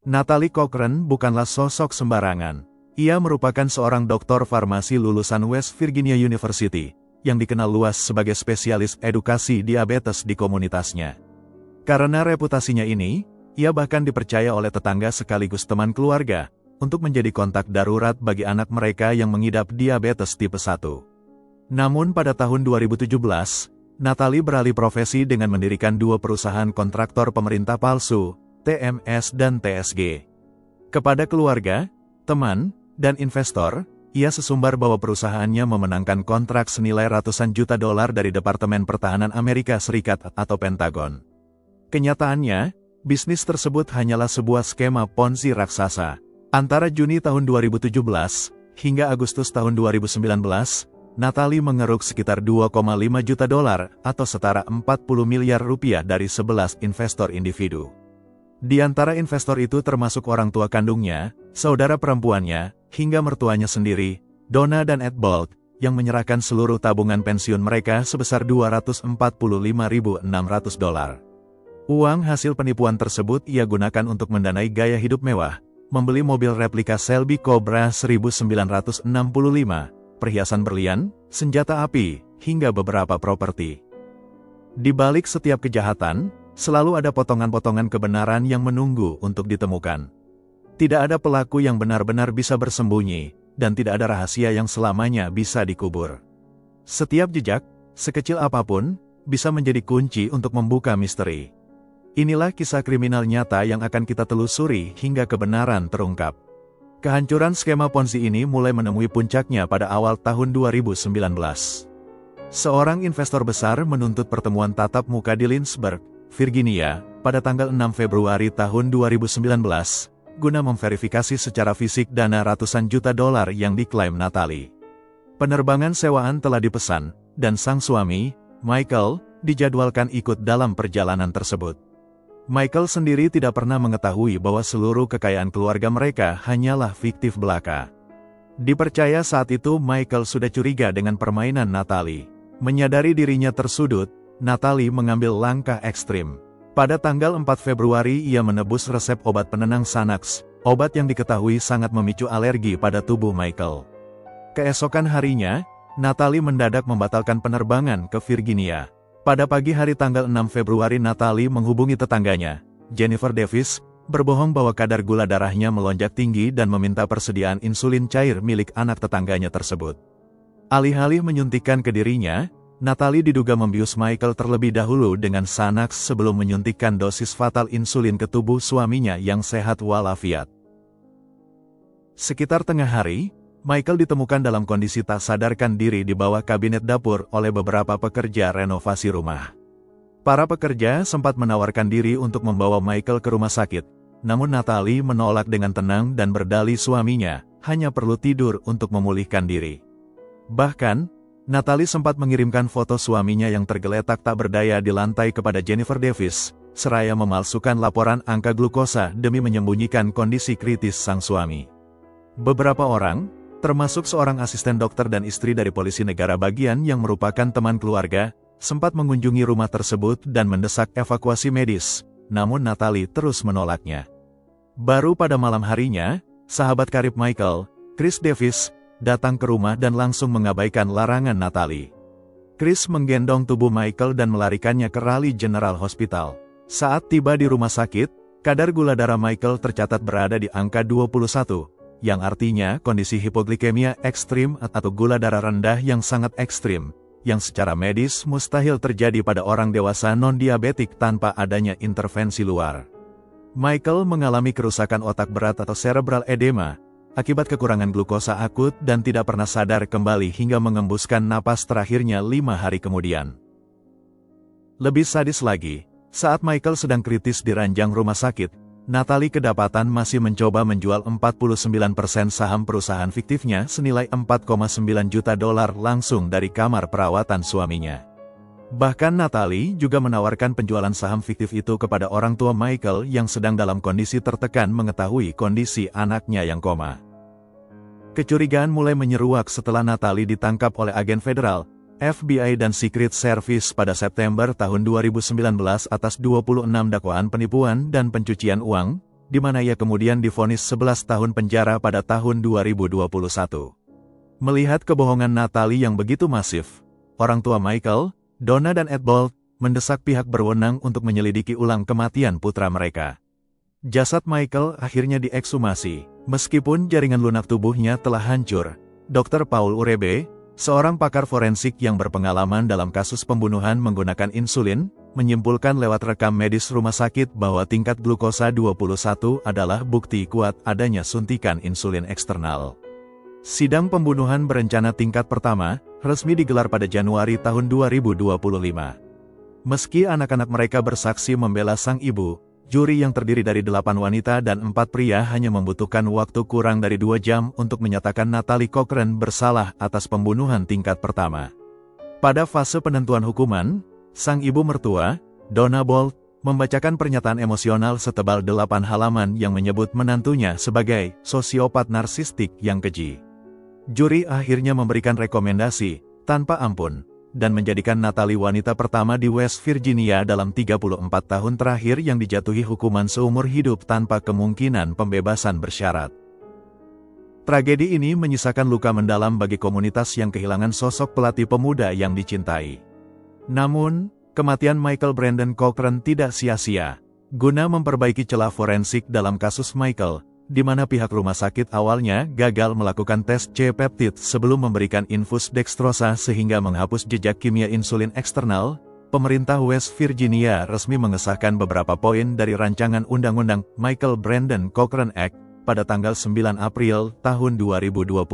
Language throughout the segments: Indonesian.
Natalie Cochran bukanlah sosok sembarangan. Ia merupakan seorang doktor farmasi lulusan West Virginia University, yang dikenal luas sebagai spesialis edukasi diabetes di komunitasnya. Karena reputasinya ini, ia bahkan dipercaya oleh tetangga sekaligus teman keluarga, untuk menjadi kontak darurat bagi anak mereka yang mengidap diabetes tipe 1. Namun pada tahun 2017, Natalie beralih profesi dengan mendirikan 2 perusahaan kontraktor pemerintah palsu, TMS dan TSG. Kepada keluarga, teman, dan investor, ia sesumbar bahwa perusahaannya memenangkan kontrak senilai ratusan juta dolar dari Departemen Pertahanan Amerika Serikat atau Pentagon. Kenyataannya, bisnis tersebut hanyalah sebuah skema Ponzi raksasa. Antara Juni tahun 2017 hingga Agustus tahun 2019, Natalie mengeruk sekitar 2,5 juta dolar atau setara 40 miliar rupiah dari 11 investor individu. Di antara investor itu termasuk orang tua kandungnya, saudara perempuannya, hingga mertuanya sendiri, Donna dan Ed Bolt, yang menyerahkan seluruh tabungan pensiun mereka sebesar 245.600 dolar. Uang hasil penipuan tersebut ia gunakan untuk mendanai gaya hidup mewah, membeli mobil replika Shelby Cobra 1965, perhiasan berlian, senjata api, hingga beberapa properti. Di balik setiap kejahatan, selalu ada potongan-potongan kebenaran yang menunggu untuk ditemukan. Tidak ada pelaku yang benar-benar bisa bersembunyi, dan tidak ada rahasia yang selamanya bisa dikubur. Setiap jejak, sekecil apapun, bisa menjadi kunci untuk membuka misteri. Inilah kisah kriminal nyata yang akan kita telusuri hingga kebenaran terungkap. Kehancuran skema Ponzi ini mulai menemui puncaknya pada awal tahun 2019. Seorang investor besar menuntut pertemuan tatap muka di Lynchburg, Virginia, pada tanggal 6 Februari tahun 2019, guna memverifikasi secara fisik dana ratusan juta dolar yang diklaim Natalie. Penerbangan sewaan telah dipesan, dan sang suami, Michael, dijadwalkan ikut dalam perjalanan tersebut. Michael sendiri tidak pernah mengetahui bahwa seluruh kekayaan keluarga mereka hanyalah fiktif belaka. Dipercaya saat itu Michael sudah curiga dengan permainan Natalie. Menyadari dirinya tersudut, Natalie mengambil langkah ekstrim. Pada tanggal 4 Februari ia menebus resep obat penenang Xanax, obat yang diketahui sangat memicu alergi pada tubuh Michael. Keesokan harinya, Natalie mendadak membatalkan penerbangan ke Virginia. Pada pagi hari tanggal 6 Februari Natalie menghubungi tetangganya, Jennifer Davis, berbohong bahwa kadar gula darahnya melonjak tinggi dan meminta persediaan insulin cair milik anak tetangganya tersebut. Alih-alih menyuntikkan ke dirinya, Natalie diduga membius Michael terlebih dahulu dengan Xanax sebelum menyuntikkan dosis fatal insulin ke tubuh suaminya yang sehat walafiat. Sekitar tengah hari, Michael ditemukan dalam kondisi tak sadarkan diri di bawah kabinet dapur oleh beberapa pekerja renovasi rumah. Para pekerja sempat menawarkan diri untuk membawa Michael ke rumah sakit, namun Natalie menolak dengan tenang dan berdalih suaminya hanya perlu tidur untuk memulihkan diri. Bahkan, Natalie sempat mengirimkan foto suaminya yang tergeletak tak berdaya di lantai kepada Jennifer Davis, seraya memalsukan laporan angka glukosa demi menyembunyikan kondisi kritis sang suami. Beberapa orang, termasuk seorang asisten dokter dan istri dari polisi negara bagian yang merupakan teman keluarga, sempat mengunjungi rumah tersebut dan mendesak evakuasi medis, namun Natalie terus menolaknya. Baru pada malam harinya, sahabat karib Michael, Chris Davis, datang ke rumah dan langsung mengabaikan larangan Natalie. Chris menggendong tubuh Michael dan melarikannya ke Raleigh General Hospital. Saat tiba di rumah sakit, kadar gula darah Michael tercatat berada di angka 21, yang artinya kondisi hipoglikemia ekstrim atau gula darah rendah yang sangat ekstrim, yang secara medis mustahil terjadi pada orang dewasa non-diabetik tanpa adanya intervensi luar. Michael mengalami kerusakan otak berat atau cerebral edema, akibat kekurangan glukosa akut dan tidak pernah sadar kembali hingga mengembuskan napas terakhirnya 5 hari kemudian. Lebih sadis lagi, saat Michael sedang kritis di ranjang rumah sakit, Natalie kedapatan masih mencoba menjual 49% saham perusahaan fiktifnya senilai 4,9 juta dolar langsung dari kamar perawatan suaminya. Bahkan Natalie juga menawarkan penjualan saham fiktif itu kepada orang tua Michael yang sedang dalam kondisi tertekan mengetahui kondisi anaknya yang koma. Kecurigaan mulai menyeruak setelah Natalie ditangkap oleh agen federal, FBI dan Secret Service pada September tahun 2019 atas 26 dakwaan penipuan dan pencucian uang, di mana ia kemudian divonis 11 tahun penjara pada tahun 2021. Melihat kebohongan Natalie yang begitu masif, orang tua Michael, Donna dan Ed Bolt, mendesak pihak berwenang untuk menyelidiki ulang kematian putra mereka. Jasad Michael akhirnya diekshumasi, meskipun jaringan lunak tubuhnya telah hancur. Dr. Paul Urebe, seorang pakar forensik yang berpengalaman dalam kasus pembunuhan menggunakan insulin, menyimpulkan lewat rekam medis rumah sakit bahwa tingkat glukosa 21 adalah bukti kuat adanya suntikan insulin eksternal. Sidang pembunuhan berencana tingkat pertama, resmi digelar pada Januari tahun 2025. Meski anak-anak mereka bersaksi membela sang ibu, juri yang terdiri dari 8 wanita dan 4 pria hanya membutuhkan waktu kurang dari 2 jam untuk menyatakan Natalie Cochran bersalah atas pembunuhan tingkat pertama. Pada fase penentuan hukuman, sang ibu mertua, Donna Bolt, membacakan pernyataan emosional setebal 8 halaman yang menyebut menantunya sebagai sosiopat narsistik yang keji. Juri akhirnya memberikan rekomendasi, tanpa ampun, dan menjadikan Natalie wanita pertama di West Virginia dalam 34 tahun terakhir yang dijatuhi hukuman seumur hidup tanpa kemungkinan pembebasan bersyarat. Tragedi ini menyisakan luka mendalam bagi komunitas yang kehilangan sosok pelatih pemuda yang dicintai. Namun, kematian Michael Brandon Cochran tidak sia-sia. Guna memperbaiki celah forensik dalam kasus Michael, di mana pihak rumah sakit awalnya gagal melakukan tes C-peptid sebelum memberikan infus dextrosa sehingga menghapus jejak kimia insulin eksternal, pemerintah West Virginia resmi mengesahkan beberapa poin dari rancangan undang-undang Michael Brandon Cochran Act pada tanggal 9 April tahun 2025.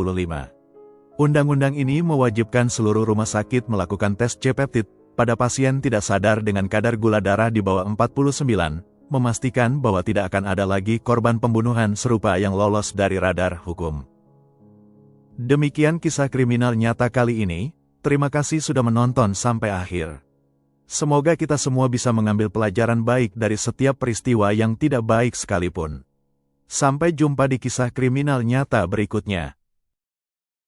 Undang-undang ini mewajibkan seluruh rumah sakit melakukan tes C-peptid pada pasien tidak sadar dengan kadar gula darah di bawah 49, memastikan bahwa tidak akan ada lagi korban pembunuhan serupa yang lolos dari radar hukum. Demikian kisah kriminal nyata kali ini, terima kasih sudah menonton sampai akhir. Semoga kita semua bisa mengambil pelajaran baik dari setiap peristiwa yang tidak baik sekalipun. Sampai jumpa di kisah kriminal nyata berikutnya.